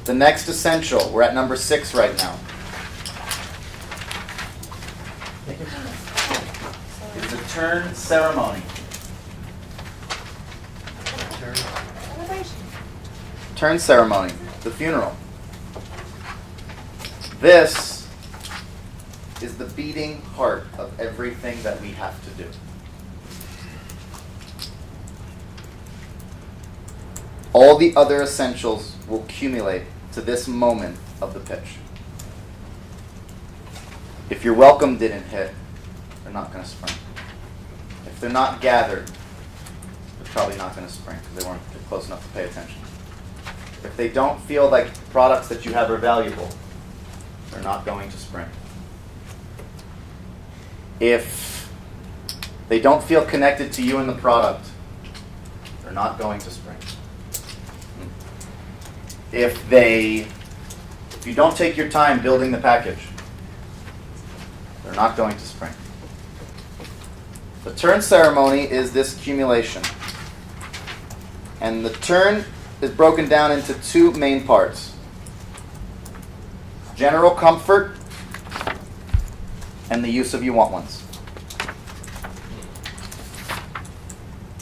The next essential, we're at number 6 right now, is the turn ceremony. Turn ceremony, the funeral. This is the beating heart of everything that we have to do. All the other essentials will accumulate to this moment of the pitch. If your welcome didn't hit, they're not going to spring. If they're not gathered, they're probably not going to spring because they weren't close enough to pay attention. If they don't feel like the products that you have are valuable, they're not going to spring. If they don't feel connected to you and the product, they're not going to spring. If you don't take your time building the package, they're not going to spring. The turn ceremony is this accumulation. And the turn is broken down into 2 main parts. General comfort and the use of you want ones.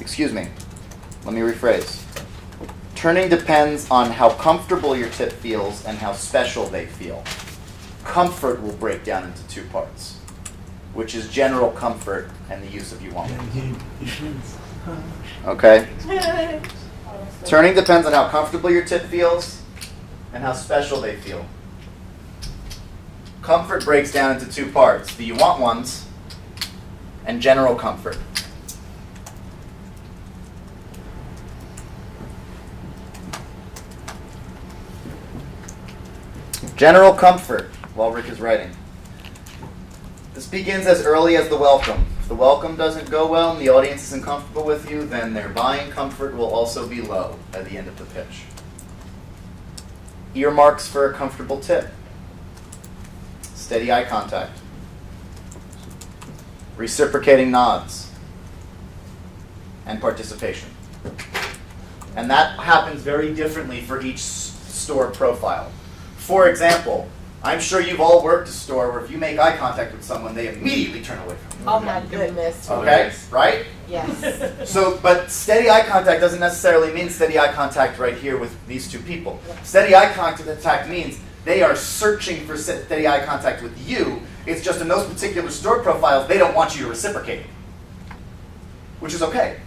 Excuse me. Let me rephrase. Turning depends on how comfortable your tip feels and how special they feel. Comfort will break down into 2 parts, which is general comfort and the use of you want ones. Okay? Turning depends on how comfortable your tip feels and how special they feel. Comfort breaks down into 2 parts, the you want ones and general comfort. General comfort, while Rick is writing. This begins as early as the welcome. If the welcome doesn't go well and the audience isn't comfortable with you, then their buying comfort will also be low at the end of the pitch. Earmarks for a comfortable tip. Steady eye contact. Reciprocating nods. And participation. And that happens very differently for each store profile. For example, I'm sure you've all worked a store where if you make eye contact with someone, they immediately turn away from you. Oh my goodness. Okay, right? Yes. But steady eye contact doesn't necessarily mean steady eye contact right here with these 2 people. Steady eye contact means they are searching for steady eye contact with you. It's just in those particular store profiles, they don't want you to reciprocate. Which is okay.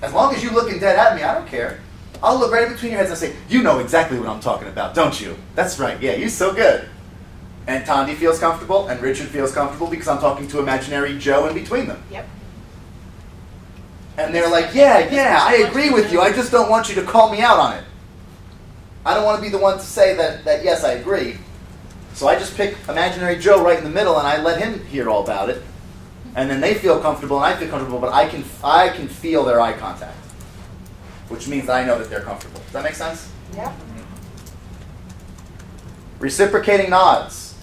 As long as you're looking dead at me, I don't care. I'll look right in between your heads and say, you know exactly what I'm talking about, don't you? That's right, yeah, you're so good. And Tandy feels comfortable, and Richard feels comfortable because I'm talking to imaginary Joe in between them. Yep. And they're like, yeah, I agree with you, I just don't want you to call me out on it. I don't want to be the one to say that yes, I agree. So I just pick imaginary Joe right in the middle, and I let him hear all about it. And then they feel comfortable, and I feel comfortable, but I can feel their eye contact. Which means I know that they're comfortable. Does that make sense? Yep. Reciprocating nods.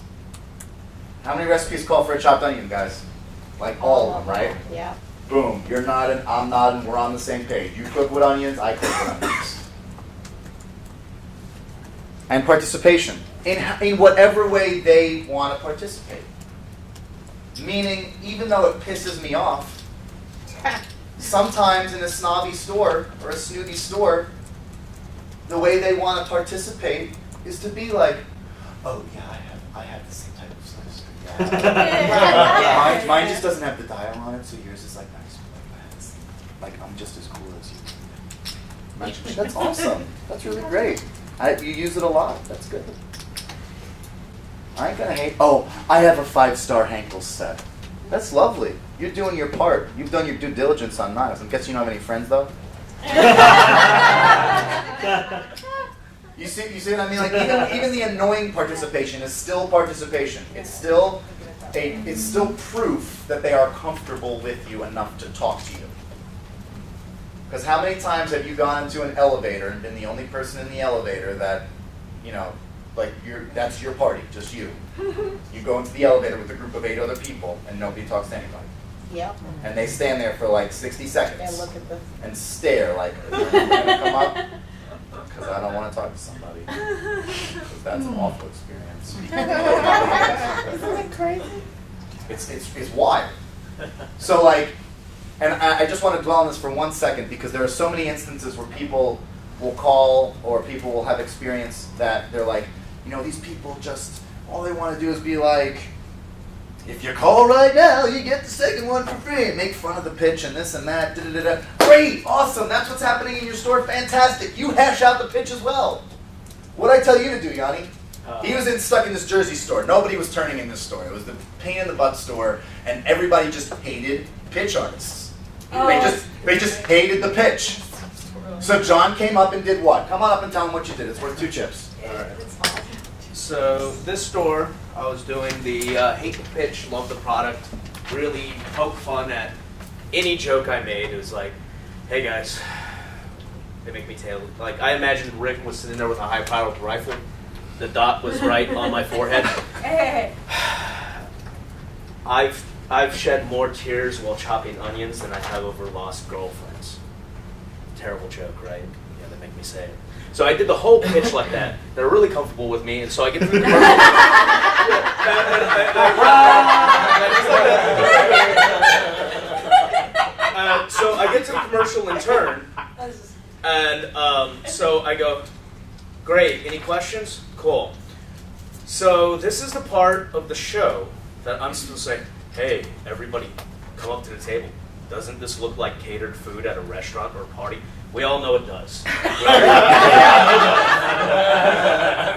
How many recipes call for a chopped onion, guys? Like all of them, right? Yeah. Boom. You're nodding, I'm nodding, we're on the same page. You cook with onions, I cook with onions. And participation. In whatever way they want to participate. Meaning, even though it pisses me off, sometimes in a snobby store or a snooty store, the way they want to participate is to be like, oh yeah, I have the same type of slice. Yeah. Mine just doesn't have the dial on it, so yours is like nice. Like I'm just as cool as you. That's awesome. That's really great. You use it a lot. That's good. I ain't gonna hate. Oh, I have a 5-star Henkel set. That's lovely. You're doing your part. You've done your due diligence on knives. I'm guessing you don't have any friends, though? You see what I mean? Like even the annoying participation is still participation. It's still proof that they are comfortable with you enough to talk to you. Because how many times have you gone into an elevator and been the only person in the elevator that, that's your party, just you. You go into the elevator with a group of 8 other people and nobody talks to anybody. Yep. And they stand there for like 60 seconds And look at the and stare like, are you gonna come up? because I don't want to talk to somebody. Because that's an awful experience. Isn't it crazy? It's wild. So like, and I just want to dwell on this for 1 second because there are so many instances where people will call or people will have experience that they're like, you know, these people just, all they want to do is be like, if you call right now, you get the second one for free. And make fun of the pitch and this and that. Da, da, da, da. Great, awesome, that's what's happening in your store. Fantastic. You hash out the pitch as well. What'd I tell you to do, Yanni? He was stuck in this Jersey store. Nobody was turning in this store. It was the pain in the butt store, and everybody just hated pitch artists. They just hated the pitch. So John came up and did what? Come on up and tell him what you did. It's worth 2 chips. All right. So this store, I was doing the hate the pitch, love the product, really poke fun at any joke I made. It was like, hey guys, they make me tail. Like I imagined Rick was sitting there with a high-powered rifle. The dot was right on my forehead. I've shed more tears while chopping onions than I have over lost girlfriends. Terrible joke, right? Yeah, they make me say it. So I did the whole pitch like that. They're really comfortable with me, and so I get through the so I get to the commercial in turn, and so I go, great, any questions? Cool. So this is the part of the show that I'm supposed to say, hey, everybody, come up to the table. Doesn't this look like catered food at a restaurant or a party? We all know it does.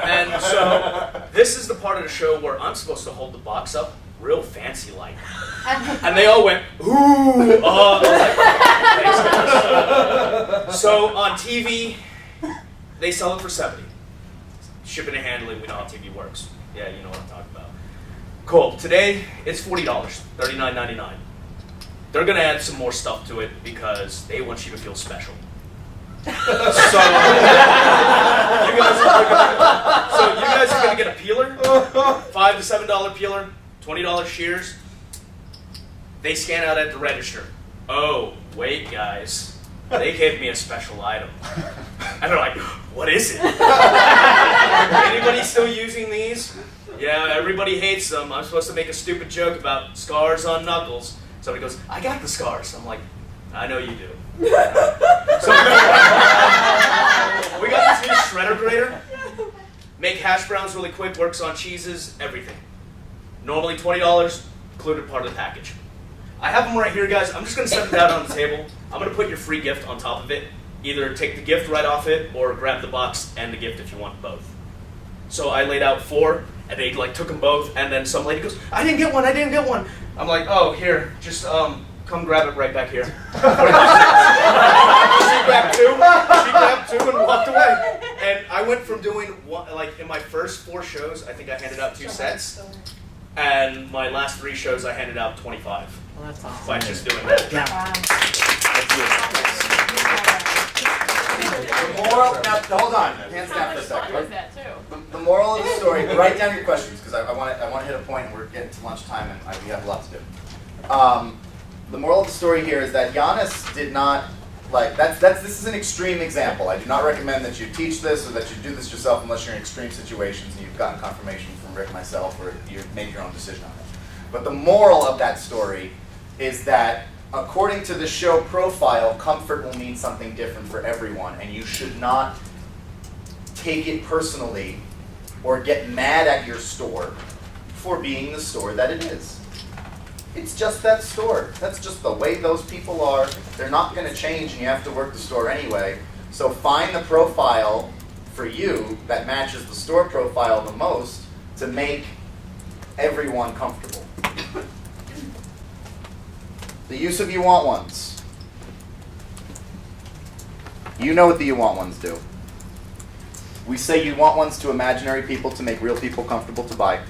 And so this is the part of the show where I'm supposed to hold the box up real fancy like. And they all went, ooh, oh. Thanks, guys. So on TV, they sell it for $70. Shipping and handling, we know how TV works. Yeah, you know what I'm talking about. Cool. Today, it's $40, $39.99. They're going to add some more stuff to it because they want you to feel special. So you guys are going to get a peeler, $5 to $7 peeler, $20 shears. They scan out at the register. Oh, wait, guys. They gave me a special item. And they're like, what is it? Anybody still using these? Yeah, everybody hates them. I'm supposed to make a stupid joke about scars on knuckles. Somebody goes, I got the scars. I'm like, I know you do. So we got this new shredder grater. Make hash browns really quick, works on cheeses, everything. Normally $20, included part of the package. I have them right here, guys. I'm just going to set them down on the table. I'm going to put your free gift on top of it. Either take the gift right off it or grab the box and the gift if you want both. So I laid out 4, and they like took them both, and then some lady goes, I didn't get one. I'm like, oh, here, just come grab it right back here. She grabbed 2 and walked away. And I went from doing one, like in my first 4 shows, I think I handed out 2 sets. And my last 3 shows, I handed out 25. Well, that's awesome. By just doing that. The moral, now hold on, hands down for a second. The moral of the story, write down your questions because I want to hit a point and we're getting to lunchtime and we have a lot to do. The moral of the story here is that Giannis did not, like, this is an extreme example. I do not recommend that you teach this or that you do this yourself unless you're in extreme situations and you've gotten confirmation from Rick, myself, or you've made your own decision on it. But the moral of that story is that according to the show profile, comfort will mean something different for everyone, and you should not take it personally or get mad at your store for being the store that it is. It's just that store. That's just the way those people are. They're not going to change, and you have to work the store anyway. So find the profile for you that matches the store profile the most to make everyone comfortable. The use of you want ones. You know what the you want ones do. We say you want ones to imaginary people to make real people comfortable to buy.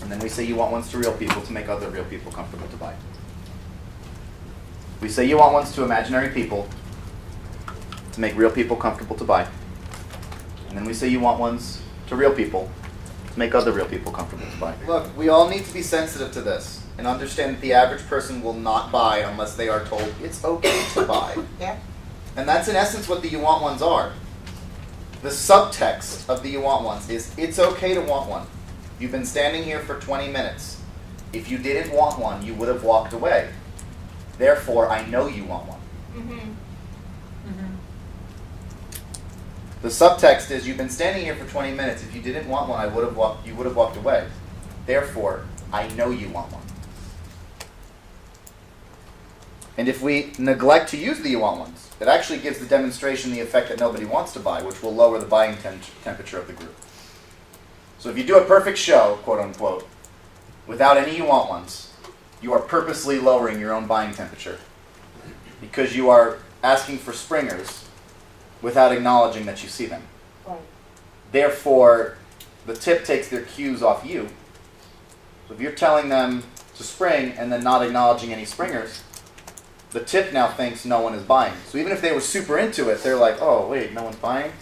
And then we say you want ones to real people to make other real people comfortable to buy. We say you want ones to imaginary people to make real people comfortable to buy. And then we say you want ones to real people to make other real people comfortable to buy. Look, we all need to be sensitive to this and understand that the average person will not buy unless they are told it's okay to buy. Yeah. And that's in essence what the you want ones are. The subtext of the you want ones is it's okay to want one. You've been standing here for 20 minutes. If you didn't want one, you would have walked away. Therefore, I know you want one. The subtext is you've been standing here for 20 minutes. If you didn't want one, you would have walked away. Therefore, I know you want one. And if we neglect to use the you want ones, it actually gives the demonstration the effect that nobody wants to buy, which will lower the buying temperature of the group. So if you do a perfect show, quote unquote, without any you want ones, you are purposely lowering your own buying temperature because you are asking for springers without acknowledging that you see them. Right. Therefore, the tip takes their cues off you. So if you're telling them to spring and then not acknowledging any springers, the tip now thinks no one is buying. So even if they were super into it, they're like, oh, wait, no one's buying?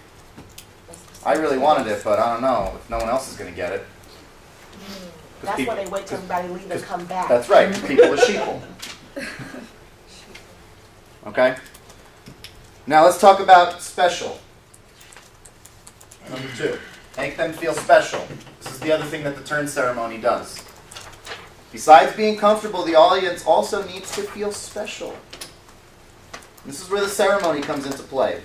I really wanted it, but I don't know if no one else is going to get it. That's why they wait till everybody leave and come back. That's right. People are sheeple. Okay? Now let's talk about special. Number 2. Make them feel special. This is the other thing that the turn ceremony does. Besides being comfortable, the audience also needs to feel special. This is where the ceremony comes into play.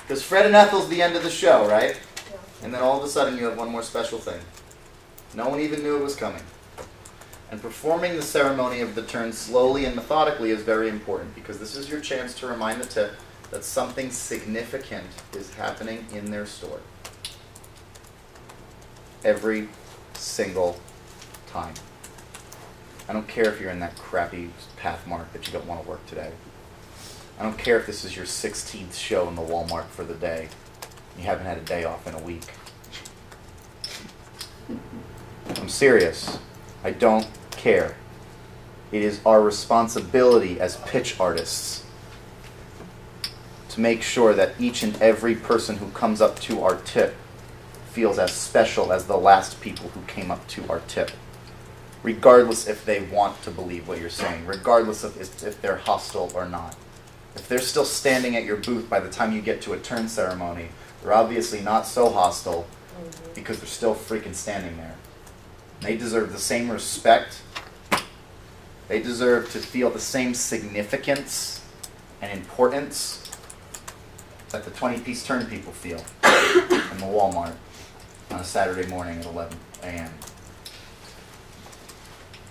Because Fred and Ethel's the end of the show, right? And then all of a sudden you have one more special thing. No one even knew it was coming. And performing the ceremony of the turn slowly and methodically is very important because this is your chance to remind the tip that something significant is happening in their store. Every single time. I don't care if you're in that crappy path mark that you don't want to work today. I don't care if this is your 16th show in the Walmart for the day. You haven't had a day off in a week. I'm serious. I don't care. It is our responsibility as pitch artists to make sure that each and every person who comes up to our tip feels as special as the last people who came up to our tip. Regardless if they want to believe what you're saying, regardless of if they're hostile or not. If they're still standing at your booth by the time you get to a turn ceremony, they're obviously not so hostile because they're still freaking standing there. They deserve the same respect. They deserve to feel the same significance and importance that the 20-piece turn people feel in the Walmart on a Saturday morning at 11 a.m.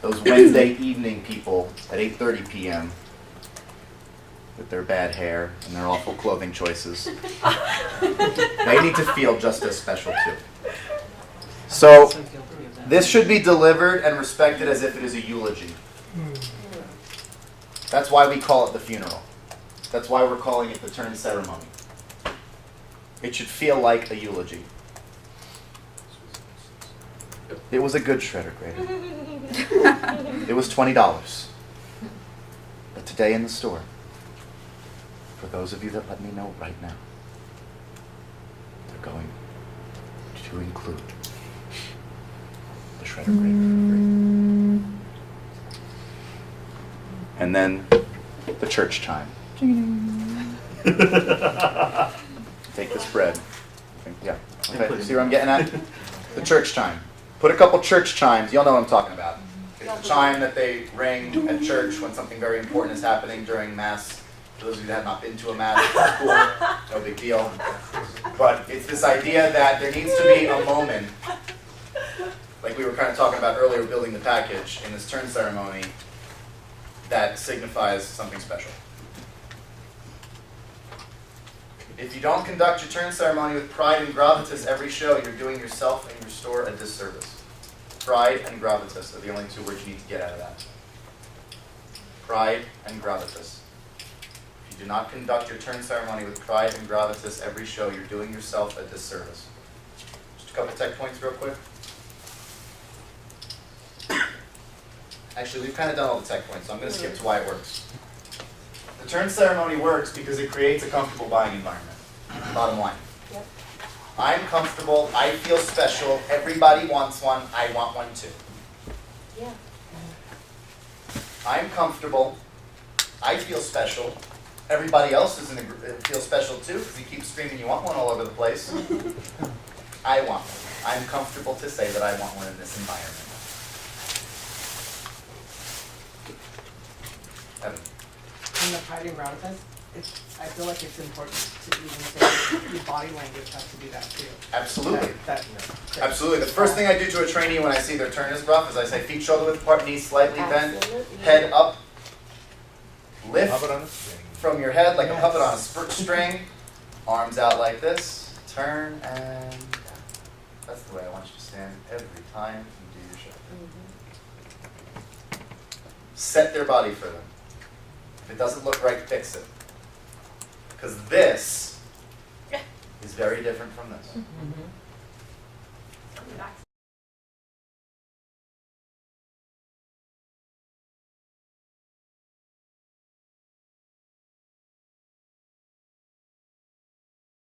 Those Wednesday evening people at 8:30 p.m. with their bad hair and their awful clothing choices, they need to feel just as special too. So this should be delivered and respected as if it is a eulogy. That's why we call it the funeral. That's why we're calling it the turn ceremony. It should feel like a eulogy. It was a good shredder, Grady. It was $20. But today in the store, for those of you that let me know right now, they're going to include the shredder Grady for free. And then the church chime. Take this bread. Yeah. Okay. See where I'm getting at? The church chime. Put a couple church chimes. Y'all know what I'm talking about. It's the chime that they ring at church when something very important is happening during Mass. For those of you that have not been to a Mass, it's cool. No big deal. But it's this idea that there needs to be a moment, like we were kind of talking about earlier, building the package in this turn ceremony, that signifies something special. If you don't conduct your turn ceremony with pride and gravitas every show, you're doing yourself and your store a disservice. Pride and gravitas are the only two words you need to get out of that. Pride and gravitas. If you do not conduct your turn ceremony with pride and gravitas every show, you're doing yourself a disservice. Just a couple tech points real quick. Actually, we've kind of done all the tech points, so I'm going to skip to why it works. The turn ceremony works because it creates a comfortable buying environment. Bottom line. Yep. I'm comfortable, I feel special, everybody wants one, I want one too. Yeah. I'm comfortable, I feel special, Everybody else is feels special too, because you keep screaming you want one all over the place. I want one. I'm comfortable to say that I want one in this environment. Evan. In the fighting route, I feel like it's important to even say your body language has to do that too. Absolutely. That- Absolutely. The first thing I do to a trainee when I see their turn is rough is I say feet shoulder width apart, knees slightly bent, Absolutely. head up, lift Puppet on a string. from your head like a Yes. puppet on a string, arms out like this, turn and down. That's the way I want you to stand every time you do your show. Set their body for them. If it doesn't look right, fix it. Because this is very different from this. Mhm. Relax.